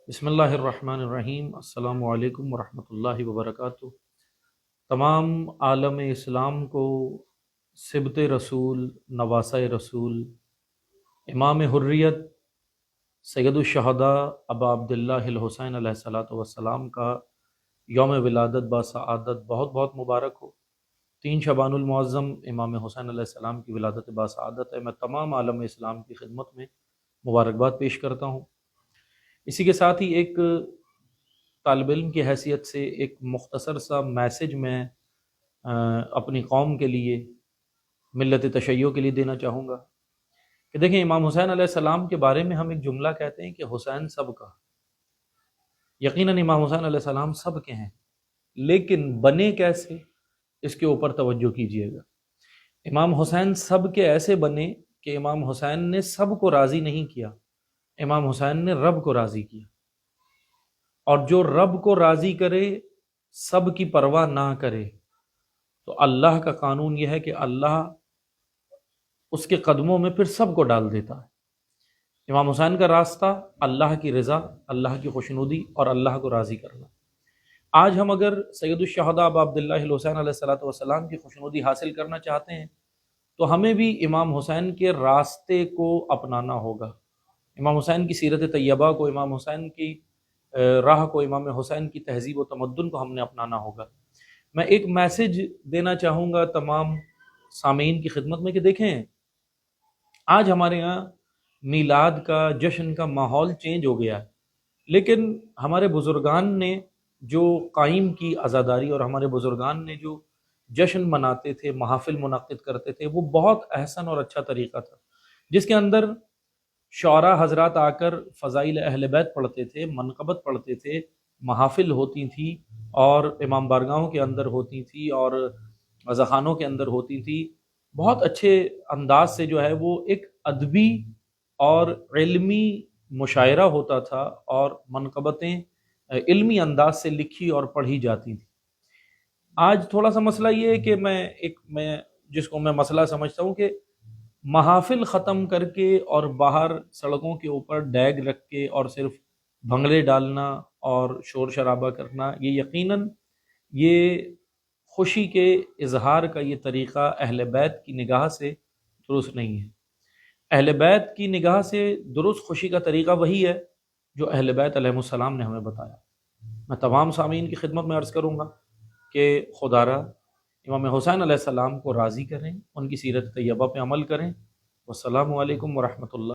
بسم اللہ الرحمن الرحیم۔ السلام علیکم ورحمۃ اللہ وبرکاتہ۔ تمام عالم اسلام کو سبط رسول، نواسہ رسول، امام حریت، سید الشہداء ابا عبداللہ الحسین علیہ الصلوۃ والسلام کا یوم ولادت باسعادت بہت بہت مبارک ہو۔ 3 شعبان المعظم امام حسین علیہ السلام کی ولادت باسعادت ہے۔ میں تمام عالم اسلام کی خدمت میں مبارکباد پیش کرتا ہوں۔ اسی کے ساتھ ہی ایک طالب علم کی حیثیت سے ایک مختصر سا میسج میں اپنی قوم کے لیے، ملت تشیع کے لیے دینا چاہوں گا کہ دیکھیں، امام حسین علیہ السلام کے بارے میں ہم ایک جملہ کہتے ہیں کہ حسین سب کا۔ یقیناً امام حسین علیہ السلام سب کے ہیں، لیکن بنے کیسے، اس کے اوپر توجہ کیجیے گا۔ امام حسین سب کے ایسے بنے کہ امام حسین نے سب کو راضی نہیں کیا، امام حسین نے رب کو راضی کیا، اور جو رب کو راضی کرے، سب کی پرواہ نہ کرے، تو اللہ کا قانون یہ ہے کہ اللہ اس کے قدموں میں پھر سب کو ڈال دیتا ہے۔ امام حسین کا راستہ اللہ کی رضا، اللہ کی خوشنودی اور اللہ کو راضی کرنا۔ آج ہم اگر سید الشہداء ابا عبداللہ الحسین علیہ الصلوۃ والسلام کی خوشنودی حاصل کرنا چاہتے ہیں تو ہمیں بھی امام حسین کے راستے کو اپنانا ہوگا، امام حسین کی سیرت طیبہ کو، امام حسین کی راہ کو، امام حسین کی تہذیب و تمدن کو ہم نے اپنانا ہوگا۔ میں ایک میسج دینا چاہوں گا تمام سامعین کی خدمت میں کہ دیکھیں، آج ہمارے یہاں میلاد کا، جشن کا ماحول چینج ہو گیا ہے، لیکن ہمارے بزرگان نے جو قائم کی عزاداری اور ہمارے بزرگان نے جو جشن مناتے تھے، محافل منعقد کرتے تھے، وہ بہت احسن اور اچھا طریقہ تھا، جس کے اندر شعراء حضرات آ کر فضائل اہل بیت پڑھتے تھے، منقبت پڑھتے تھے، محافل ہوتی تھیں اور امام بارگاہوں کے اندر ہوتی تھی اور رضاخانوں کے اندر ہوتی تھی۔ بہت اچھے انداز سے جو ہے وہ ایک ادبی اور علمی مشاعرہ ہوتا تھا، اور منقبتیں علمی انداز سے لکھی اور پڑھی جاتی تھیں۔ آج تھوڑا سا مسئلہ یہ ہے کہ میں جس کو میں مسئلہ سمجھتا ہوں کہ محافل ختم کر کے اور باہر سڑکوں کے اوپر ڈیگ رکھ کے اور صرف بھنگڑے ڈالنا اور شور شرابہ کرنا، یہ یقیناً یہ خوشی کے اظہار کا یہ طریقہ اہل بیت کی نگاہ سے درست نہیں ہے۔ اہل بیت کی نگاہ سے درست خوشی کا طریقہ وہی ہے جو اہل بیت علیہ السلام نے ہمیں بتایا۔ میں تمام سامعین کی خدمت میں عرض کروں گا کہ خدا را امام حسین علیہ السلام کو راضی کریں، ان کی سیرت طیبہ پہ عمل کریں۔ والسلام علیکم ورحمۃ اللہ۔